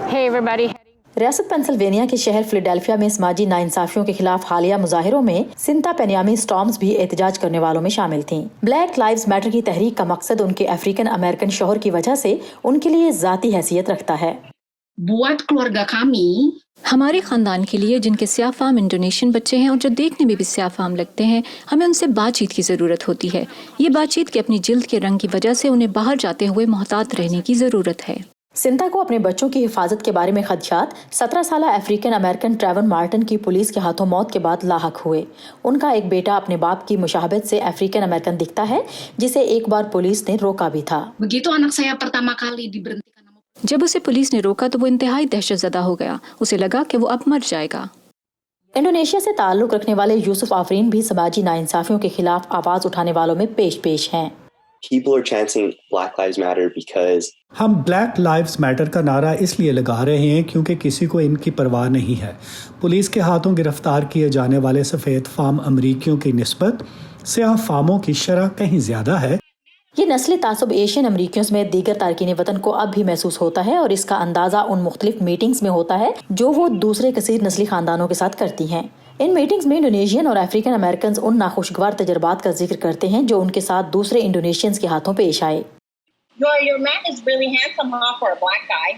Hey everybody. रियासत Pennsylvania के शहर फिलाडेल्फिया में समाजी नाइंसाफियों के खिलाफ हालिया मुजाहिरों में सिंता पेनियामी स्टॉर्म्स भी एहतजाज करने वालों में शामिल थीं। ब्लैक लाइव्स मैटर की तहरीक का मकसद उनके अफ्रीकन अमेरिकन शौहर की वजह से उनके लिए जाती हैसियत रखता है। Buat keluarga kami, हमारे ख़ानदान के लिए जिनके स्याह फाम इंडोनेशियन बच्चे हैं और जो देखने में भी स्याह फाम लगते हैं, हमें उनसे बातचीत की ज़रूरत होती है। ये बातचीत कि अपनी जिल्द के रंग की वजह से उन्हें बाहर जाते हुए मोहतात रहने की ज़रूरत है। सिंता को अपने बच्चों की हिफाजत के बारे में खदशात 17 साल अफ्रीकन अमेरिकन ट्रेवन मार्टिन की पुलिस के हाथों मौत के बाद लाहक हुए। उनका एक बेटा अपने बाप की मुशाहबत से अफ्रीकन अमेरिकन दिखता है, जिसे एक बार पुलिस ने रोका भी था। begitu anak saya pertama kali diberhentikan. जब उसे पुलिस ने रोका तो वो इंतहाई दहशतज़दा हो गया। उसे लगा कि वो अब मर जाएगा। इंडोनेशिया से ताल्लुक रखने वाले यूसुफ आफरीन भी समाजी नाइंसाफियों के खिलाफ आवाज उठाने वालों में पेश हैं। People are chanting Black Lives Matter because हम ब्लैक लाइव्स मैटर का नारा इसलिए लगा रहे हैं क्योंकि किसी को इनकी परवाह नहीं है। पुलिस के हाथों गिरफ्तार किए जाने वाले सफ़ेद फाम अमरीकियों की निस्बत स्याह फामों की शरह कहीं ज़्यादा है। ये नस्ली तासुब एशियन अमरीकियों में दीगर तारकीन वतन को अब भी महसूस होता है और इसका अंदाजा उन मुख्तलिफ मीटिंग्स में होता है जो वो दूसरे कसीर नस्ली खानदानों के साथ करती हैं। इन मीटिंग्स में इंडोनेशियन और अफ्रीकन अमेरिकन उन नाखुशगवार तजर्बात का जिक्र करते हैं जो उनके साथ दूसरे इंडोनेशियंस के हाथों पेश आए। Your man is really handsome, huh, for a black guy.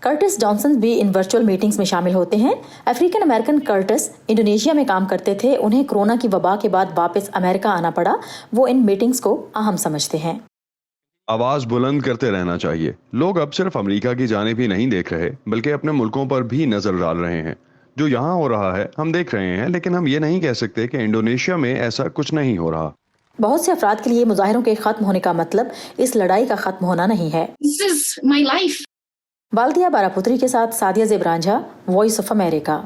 Curtis Johnson भी इन वर्चुअल मीटिंग्स में शामिल होते हैं। अफ्रीकन अमेरिकन कर्टिस इंडोनेशिया में काम करते थे। उन्हें कोरोना की वबा के बाद वापस अमेरिका आना पड़ा। वो इन मीटिंग्स को अहम समझते हैं। आवाज बुलंद करते रहना चाहिए। लोग अब सिर्फ अमेरिका की जानिब ही नहीं देख रहे बल्कि अपने मुल्कों पर भी नजर डाल रहे हैं। जो यहाँ हो रहा है हम देख रहे हैं, लेकिन हम ये नहीं कह सकते कि इंडोनेशिया में ऐसा कुछ नहीं हो रहा। बहुत से अफराद के लिए मुजाहिरों के खत्म होने का मतलब इस लड़ाई का खत्म होना नहीं है। This is my life. Baldiya बारापुत्री के साथ सादिया ज़ेबरांझा, वॉइस ऑफ अमेरिका।